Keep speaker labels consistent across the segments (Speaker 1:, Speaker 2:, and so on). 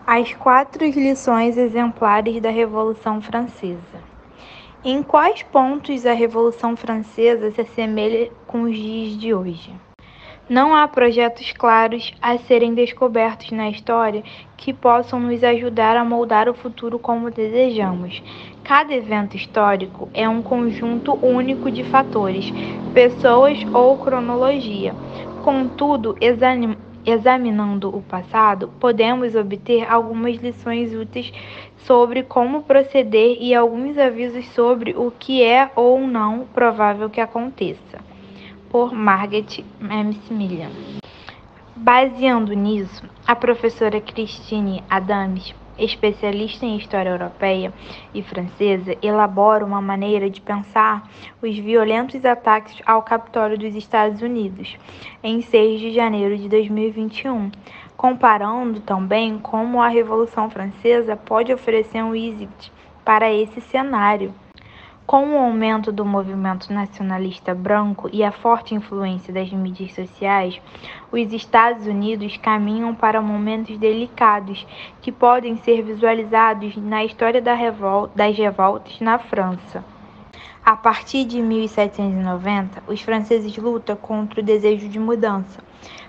Speaker 1: As 4 lições exemplares da Revolução Francesa. Em quais pontos a Revolução Francesa se assemelha com os dias de hoje? Não há projetos claros a serem descobertos na história que possam nos ajudar a moldar o futuro como desejamos. Cada evento histórico é um conjunto único de fatores, pessoas ou cronologia. Contudo, examinando o passado, podemos obter algumas lições úteis sobre como proceder e alguns avisos sobre o que é ou não provável que aconteça. Por Margaret Macmillan. Baseando nisso, a professora Christine Adams, especialista em história europeia e francesa, elabora uma maneira de pensar os violentos ataques ao Capitólio dos Estados Unidos, em 6 de janeiro de 2021, comparando também como a Revolução Francesa pode oferecer um exit para esse cenário. Com o aumento do movimento nacionalista branco e a forte influência das mídias sociais, os Estados Unidos caminham para momentos delicados que podem ser visualizados na história das revoltas na França. A partir de 1790, os franceses lutam contra o desejo de mudança,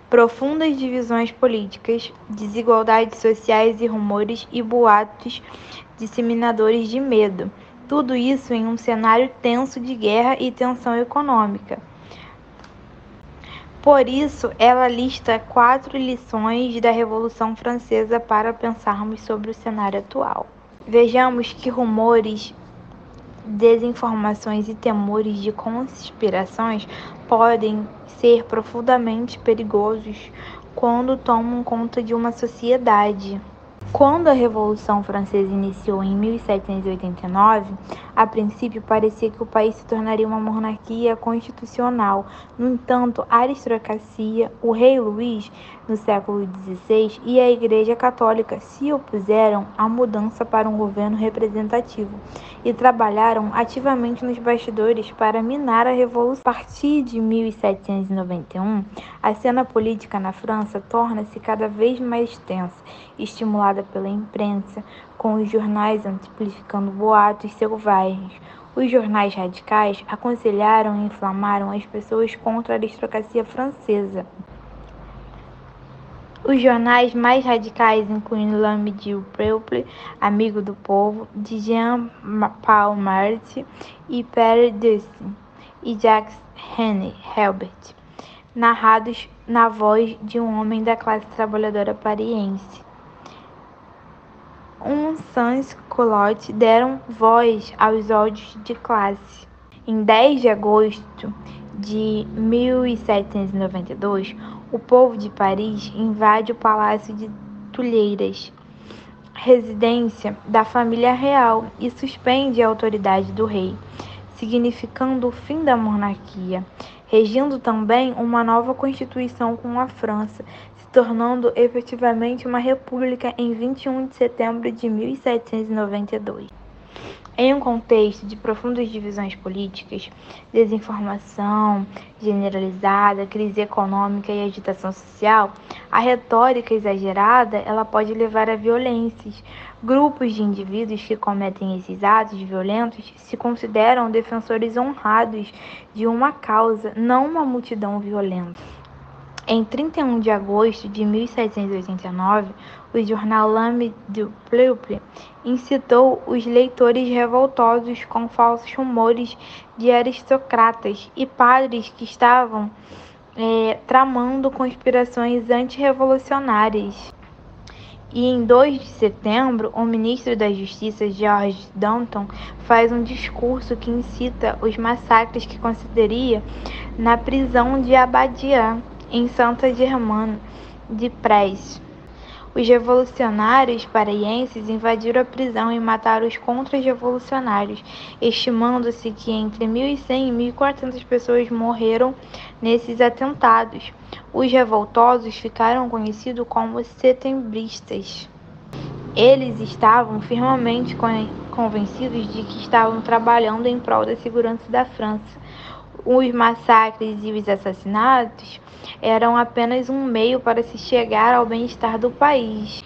Speaker 1: profundas divisões políticas, desigualdades sociais e rumores e boatos disseminadores de medo. Tudo isso em um cenário tenso de guerra e tensão econômica. Por isso, ela lista 4 lições da Revolução Francesa para pensarmos sobre o cenário atual. Vejamos que rumores, desinformações e temores de conspirações podem ser profundamente perigosos quando tomam conta de uma sociedade. Quando a Revolução Francesa iniciou em 1789, a princípio parecia que o país se tornaria uma monarquia constitucional. No entanto, a aristocracia, o rei Luís, no século XVI, e a Igreja Católica se opuseram à mudança para um governo representativo e trabalharam ativamente nos bastidores para minar a Revolução. A partir de 1791, a cena política na França torna-se cada vez mais tensa, estimulada pela imprensa, com os jornais amplificando boatos selvagens. Os jornais radicais aconselharam e inflamaram as pessoas contra a aristocracia francesa. Os jornais mais radicais incluem L'Homme du Peuple, Amigo do Povo, de Jean-Paul Marty e Pierre Dussin, e Jacques René Helbert, narrados na voz de um homem da classe trabalhadora parisiense. Um sans-culotte deram voz aos ódios de classe. Em 10 de agosto de 1792, o povo de Paris invade o Palácio de Tulheiras, residência da família real, e suspende a autoridade do rei, significando o fim da monarquia, regindo também uma nova constituição com a França, se tornando efetivamente uma república em 21 de setembro de 1792. Em um contexto de profundas divisões políticas, desinformação generalizada, crise econômica e agitação social, a retórica exagerada ela pode levar a violências. Grupos de indivíduos que cometem esses atos violentos se consideram defensores honrados de uma causa, não uma multidão violenta. Em 31 de agosto de 1789, o jornal L'Homme du Peuple incitou os leitores revoltosos com falsos rumores de aristocratas e padres que estavam tramando conspirações antirrevolucionárias. E em 2 de setembro, o ministro da Justiça, George Danton, faz um discurso que incita os massacres que consideraria na prisão de Abadian, em Saint-Germain-des-Prés. Os revolucionários parisienses invadiram a prisão e mataram os contra-revolucionários, estimando-se que entre 1.100 e 1.400 pessoas morreram nesses atentados. Os revoltosos ficaram conhecidos como setembristas. Eles estavam firmemente convencidos de que estavam trabalhando em prol da segurança da França. Os massacres e os assassinatos eram apenas um meio para se chegar ao bem-estar do país.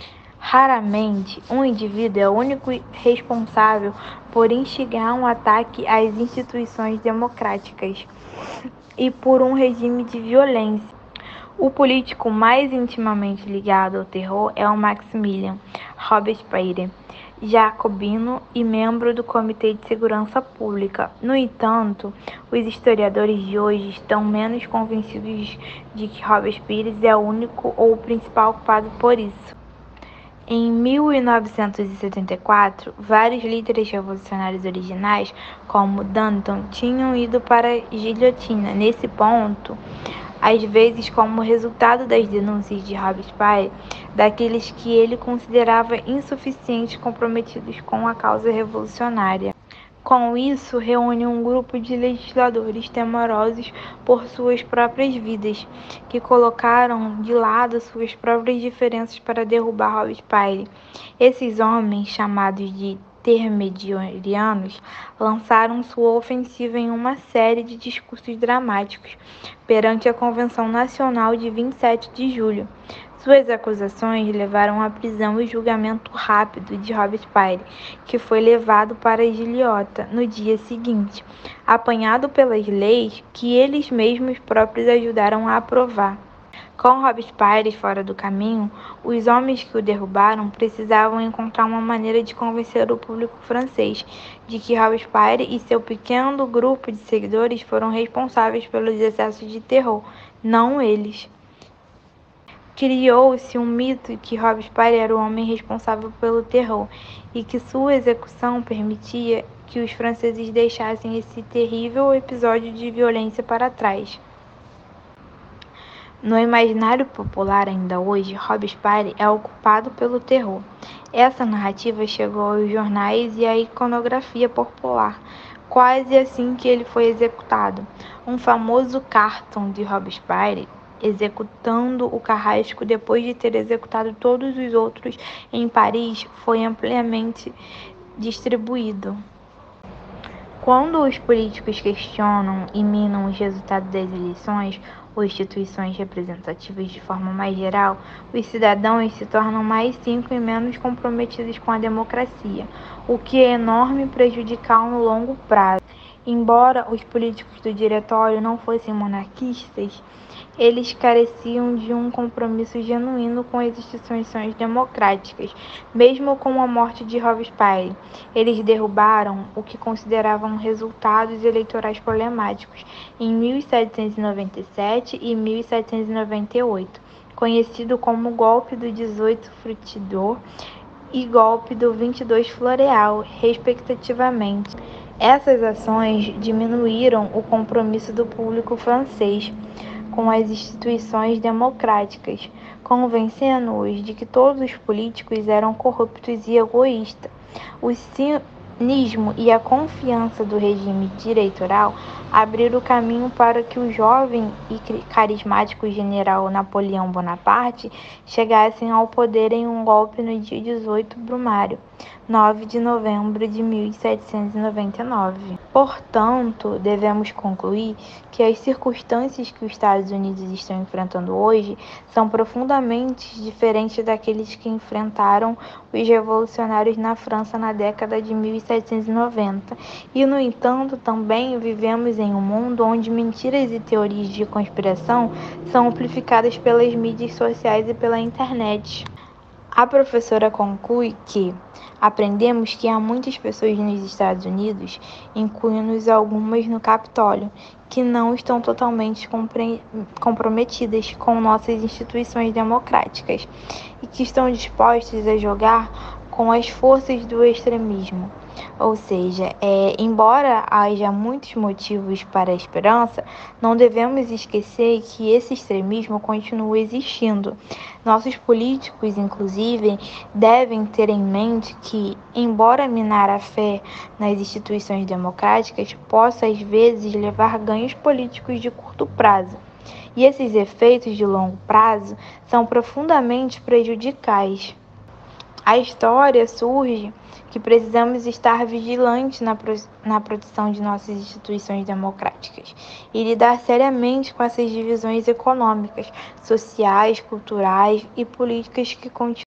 Speaker 1: Raramente, um indivíduo é o único responsável por instigar um ataque às instituições democráticas e por um regime de violência. O político mais intimamente ligado ao terror é o Maximilian Robespierre, jacobino e membro do Comitê de Segurança Pública. No entanto, os historiadores de hoje estão menos convencidos de que Robespierre é o único ou o principal culpado por isso. Em 1974, vários líderes revolucionários originais, como Danton, tinham ido para a guilhotina. Nesse ponto, às vezes como resultado das denúncias de Robespierre, daqueles que ele considerava insuficientes comprometidos com a causa revolucionária. Com isso, reúne um grupo de legisladores temerosos por suas próprias vidas, que colocaram de lado suas próprias diferenças para derrubar Robespierre. Esses homens, chamados de termediorianos, lançaram sua ofensiva em uma série de discursos dramáticos perante a Convenção Nacional de 27 de julho. Suas acusações levaram à prisão e julgamento rápido de Robespierre, que foi levado para a gilhota no dia seguinte, apanhado pelas leis que eles mesmos próprios ajudaram a aprovar. Com Robespierre fora do caminho, os homens que o derrubaram precisavam encontrar uma maneira de convencer o público francês de que Robespierre e seu pequeno grupo de seguidores foram responsáveis pelos excessos de terror, não eles. Criou-se um mito que Robespierre era o homem responsável pelo terror e que sua execução permitia que os franceses deixassem esse terrível episódio de violência para trás. No imaginário popular ainda hoje, Robespierre é o culpado pelo terror. Essa narrativa chegou aos jornais e à iconografia popular, quase assim que ele foi executado. Um famoso cartão de Robespierre executando o carrasco depois de ter executado todos os outros em Paris foi amplamente distribuído. Quando os políticos questionam e minam os resultados das eleições ou instituições representativas de forma mais geral, os cidadãos se tornam mais cínicos e menos comprometidos com a democracia, o que é enorme prejudicial no longo prazo. Embora os políticos do diretório não fossem monarquistas, eles careciam de um compromisso genuíno com as instituições democráticas. Mesmo com a morte de Robespierre, eles derrubaram o que consideravam resultados eleitorais problemáticos em 1797 e 1798, conhecido como golpe do 18 Fructidor e golpe do 22 Floreal, respectivamente. Essas ações diminuíram o compromisso do público francês com as instituições democráticas, convencendo-os de que todos os políticos eram corruptos e egoístas. O cinismo e a confiança do regime direitoral abriram o caminho para que o jovem e carismático general Napoleão Bonaparte chegasse ao poder em um golpe no dia 18 Brumário, 9 de novembro de 1799. Portanto, devemos concluir que as circunstâncias que os Estados Unidos estão enfrentando hoje são profundamente diferentes daqueles que enfrentaram os revolucionários na França na década de 1790. E, no entanto, também vivemos em um mundo onde mentiras e teorias de conspiração são amplificadas pelas mídias sociais e pela internet. A professora conclui que aprendemos que há muitas pessoas nos Estados Unidos, incluindo algumas no Capitólio, que não estão totalmente comprometidas com nossas instituições democráticas e que estão dispostas a jogar com as forças do extremismo. Ou seja, embora haja muitos motivos para a esperança, não devemos esquecer que esse extremismo continua existindo. Nossos políticos, inclusive, devem ter em mente que, embora minar a fé nas instituições democráticas, possa às vezes levar ganhos políticos de curto prazo. E esses efeitos de longo prazo são profundamente prejudiciais. A história surge que precisamos estar vigilantes na proteção de nossas instituições democráticas e lidar seriamente com essas divisões econômicas, sociais, culturais e políticas que continuam